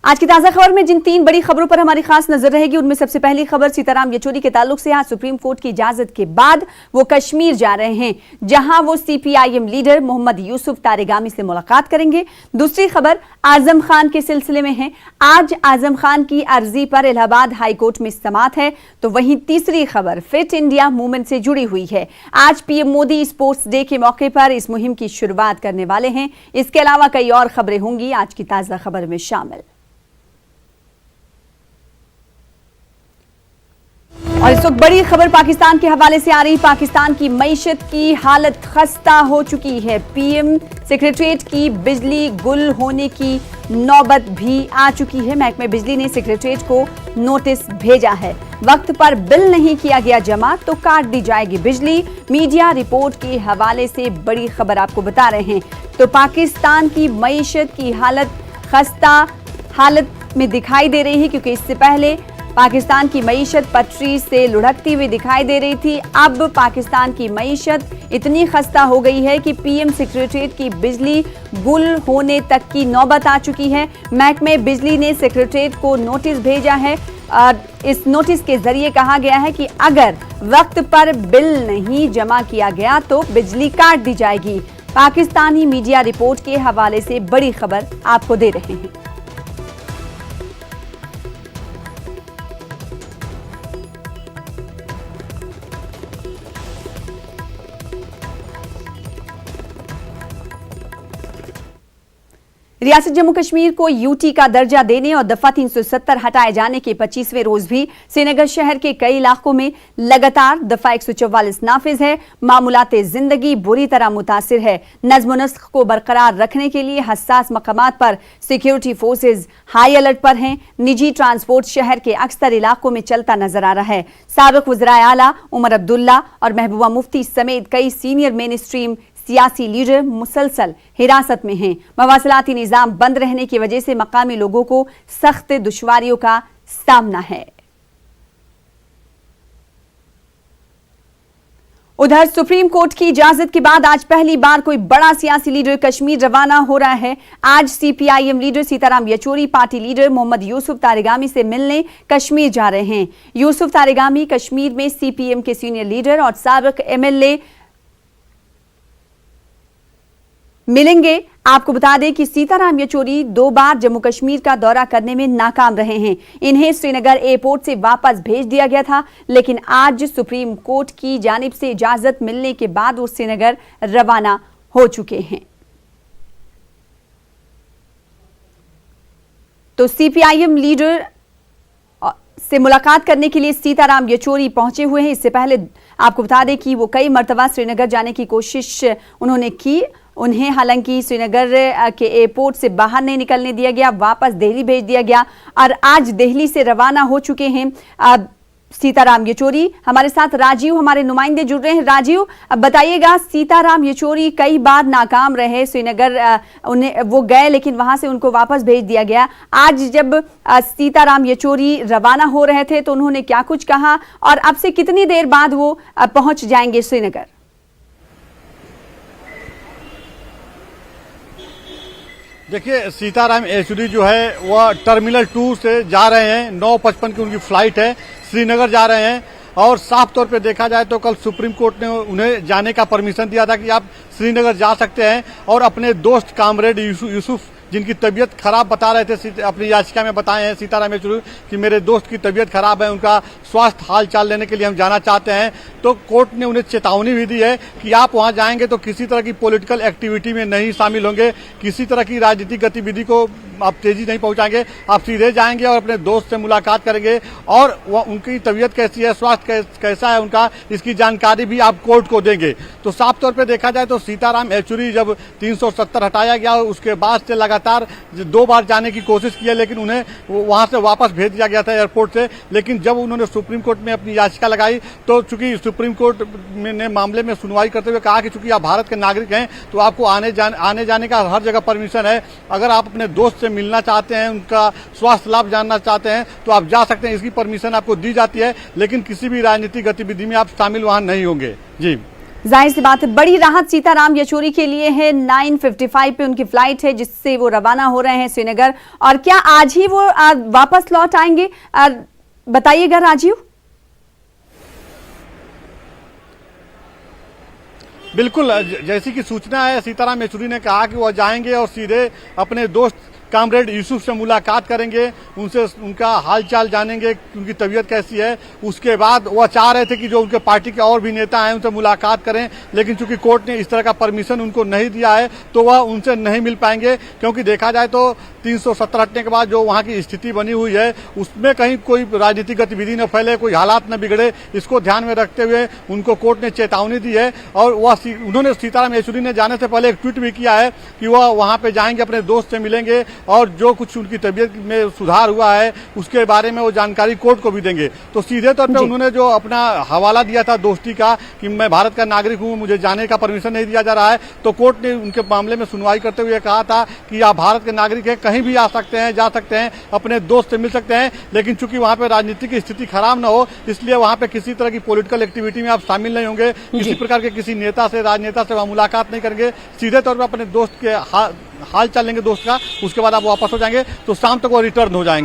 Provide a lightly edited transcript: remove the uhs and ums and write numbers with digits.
आज की ताजा खबर में जिन 3 बड़ी खबरों पर हमारी खास नजर रहेगी, उनमें सबसे पहली खबर सीताराम येचुरी के ताल्लुक से। आज सुप्रीम कोर्ट की इजाजत के बाद वो कश्मीर जा रहे हैं, जहां वो सीपीआईएम लीडर मोहम्मद यूसुफ तारिगामी से मुलाकात करेंगे। दूसरी खबर आजम खान के सिलसिले में है। आज आजम खान की अर्जी पर इलाहाबाद हाईकोर्ट में समाअत है। तो वहीं तीसरी खबर फिट इंडिया मूवमेंट से जुड़ी हुई है। आज पीएम मोदी स्पोर्ट्स डे के मौके पर इस मुहिम की शुरुआत करने वाले हैं। इसके अलावा कई और खबरें होंगी आज की ताजा खबर में शामिल। और इस वक्त बड़ी खबर पाकिस्तान के हवाले से आ रही। पाकिस्तान की मईशत की हालत खस्ता हो चुकी है। पीएम सेक्रेटरीट की बिजली गुल होने की नौबत भी आ चुकी है। महकमे बिजली ने सेक्रेटरीट को नोटिस भेजा है। वक्त पर बिल नहीं किया गया जमा तो काट दी जाएगी बिजली। मीडिया रिपोर्ट के हवाले से बड़ी खबर आपको बता रहे हैं। तो पाकिस्तान की मईशत की हालत खस्ता हालत में दिखाई दे रही है, क्योंकि इससे पहले पाकिस्तान की मईशत पटरी से लुढ़कती हुई दिखाई दे रही थी। अब पाकिस्तान की मईशत इतनी खस्ता हो गई है कि पीएम सेक्रेटरीट की बिजली गुल होने तक की नौबत आ चुकी है। महकमे बिजली ने सेक्रेटरीट को नोटिस भेजा है। इस नोटिस के जरिए कहा गया है कि अगर वक्त पर बिल नहीं जमा किया गया तो बिजली काट दी जाएगी। पाकिस्तानी मीडिया रिपोर्ट के हवाले से बड़ी खबर आपको दे रहे हैं। रियासत जम्मू कश्मीर को यूटी का दर्जा देने और दफा 370 हटाए जाने के 25वें रोज भी श्रीनगर शहर के कई इलाकों में लगातार दफा 144 नाफिज है। मामूलाते जिंदगी बुरी तरह मुतासिर है। नज्म नस्क को बरकरार रखने के लिए हसास मकामात पर सिक्योरिटी फोर्सेज हाई अलर्ट पर हैं। निजी ट्रांसपोर्ट शहर के अक्सर इलाकों में चलता नजर आ रहा है। साबिक वज़राए आला उमर अब्दुल्ला और महबूबा मुफ्ती समेत कई सीनियर मेन स्ट्रीम सियासी लीडर मुसलसल हिरासत में हैं। मवासलाती निजाम बंद रहने की वजह से मकामी लोगों को सख्त दुश्वारियों का सामना है। उधर सुप्रीम कोर्ट की इजाजत के बाद आज पहली बार कोई बड़ा सियासी लीडर कश्मीर रवाना हो रहा है। आज CPIM leader Sitaram Yechury party leader Mohammad Yusuf Tarigami से मिलने कश्मीर जा रहे हैं। यूसुफ तारिगामी कश्मीर में सीपीएम के सीनियर लीडर और साबिक एमएलए मिलेंगे। आपको बता दें कि सीताराम येचुरी 2 बार जम्मू कश्मीर का दौरा करने में नाकाम रहे हैं। इन्हें श्रीनगर एयरपोर्ट से वापस भेज दिया गया था, लेकिन आज सुप्रीम कोर्ट की जानिब से इजाजत मिलने के बाद वो श्रीनगर रवाना हो चुके हैं। तो सीपीआईएम लीडर से मुलाकात करने के लिए सीताराम येचुरी पहुंचे हुए हैं। इससे पहले आपको बता दें कि वो कई मर्तबा श्रीनगर जाने की कोशिश उन्होंने की। उन्हें हालांकि श्रीनगर के एयरपोर्ट से बाहर नहीं निकलने दिया गया, वापस दिल्ली भेज दिया गया और आज दिल्ली से रवाना हो चुके हैं सीताराम येचुरी। हमारे साथ राजीव हमारे नुमाइंदे जुड़ रहे हैं। राजीव, अब बताइएगा, सीताराम येचुरी कई बार नाकाम रहे श्रीनगर, उन्हें वो गए लेकिन वहां से उनको वापस भेज दिया गया। आज जब सीताराम येचुरी रवाना हो रहे थे तो उन्होंने क्या कुछ कहा और अब से कितनी देर बाद वो पहुंच जाएंगे श्रीनगर? देखिए, सीताराम येचुरी जो है वह टर्मिनल 2 से जा रहे हैं। 9:55 की उनकी फ्लाइट है, श्रीनगर जा रहे हैं। और साफ तौर पे देखा जाए तो कल सुप्रीम कोर्ट ने उन्हें जाने का परमिशन दिया था कि आप श्रीनगर जा सकते हैं। और अपने दोस्त कामरेड यूसुफ, जिनकी तबीयत खराब बता रहे थे, अपनी याचिका में बताए हैं सीताराम येचुरी कि मेरे दोस्त की तबीयत खराब है, उनका स्वास्थ्य हाल चाल लेने के लिए हम जाना चाहते हैं। तो कोर्ट ने उन्हें चेतावनी भी दी है कि आप वहां जाएंगे तो किसी तरह की पॉलिटिकल एक्टिविटी में नहीं शामिल होंगे, किसी तरह की राजनीतिक गतिविधि को आप तेजी नहीं पहुंचाएंगे, आप सीधे जाएंगे और अपने दोस्त से मुलाकात करेंगे और उनकी तबीयत कैसी है, स्वास्थ्य कैसा है उनका, इसकी जानकारी भी आप कोर्ट को देंगे। तो साफ तौर पर देखा जाए तो सीताराम येचुरी जब 370 हटाया गया उसके बाद से लगातार 2 बार जाने की कोशिश की है, लेकिन उन्हें वहां से वापस भेज दिया गया था एयरपोर्ट से। लेकिन जब उन्होंने सुप्रीम कोर्ट में अपनी याचिका लगाई तो चूंकि सुप्रीम कोर्ट ने मामले में सुनवाई करते हुए कहा कि चूंकि आप भारत के नागरिक हैं तो आपको आने जाने का हर जगह परमिशन है। अगर आप अपने दोस्त से मिलना चाहते हैं, उनका स्वास्थ्य लाभ जानना चाहते हैं तो आप जा सकते हैं, इसकी परमिशन आपको दी जाती है। लेकिन किसी भी राजनीतिक गतिविधि में आप शामिल वहां नहीं होंगे। जी जाहिर सी बात है, बड़ी राहत सीताराम येचुरी के लिए है। 9:55 पे उनकी फ्लाइट है जिससे वो रवाना हो रहे हैं श्रीनगर। और क्या आज ही वो वापस लौट आएंगे? बताइएगा राजीव। बिल्कुल, जैसी कि सूचना है, सीताराम येचुरी ने कहा कि वह जाएंगे और सीधे अपने दोस्त कामरेड यूसुफ से मुलाकात करेंगे, उनसे उनका हालचाल जानेंगे, उनकी तबीयत कैसी है। उसके बाद वह चाह रहे थे कि जो उनके पार्टी के और भी नेता हैं उनसे मुलाकात करें, लेकिन चूंकि कोर्ट ने इस तरह का परमिशन उनको नहीं दिया है तो वह उनसे नहीं मिल पाएंगे। क्योंकि देखा जाए तो 370 हटने के बाद जो वहां की स्थिति बनी हुई है उसमें कहीं कोई राजनीतिक गतिविधि न फैले, कोई हालात न बिगड़े, इसको ध्यान में रखते हुए उनको कोर्ट ने चेतावनी दी है। और उन्होंने सीताराम येचुरी ने जाने से पहले एक ट्वीट भी किया है कि वह वहां पे जाएंगे, अपने दोस्त से मिलेंगे और जो कुछ उनकी तबीयत में सुधार हुआ है उसके बारे में वो जानकारी कोर्ट को भी देंगे। तो सीधे तौर पे उन्होंने जो अपना हवाला दिया था दोस्ती का कि मैं भारत का नागरिक हूं, मुझे जाने का परमिशन नहीं दिया जा रहा है, तो कोर्ट ने उनके मामले में सुनवाई करते हुए कहा था कि आप भारत के नागरिक हैं, कहीं भी आ सकते हैं, जा सकते हैं, अपने दोस्त से मिल सकते हैं, लेकिन चूंकि वहां पे राजनीतिक स्थिति खराब न हो इसलिए वहां पे किसी तरह की पॉलिटिकल एक्टिविटी में आप शामिल नहीं होंगे, किसी प्रकार के किसी नेता से, राजनेता से वहां मुलाकात नहीं करेंगे, सीधे तौर पर अपने दोस्त के हाल चाल लेंगे दोस्त का, उसके बाद आप वापस हो जाएंगे। तो शाम तक वो रिटर्न हो जाएंगे।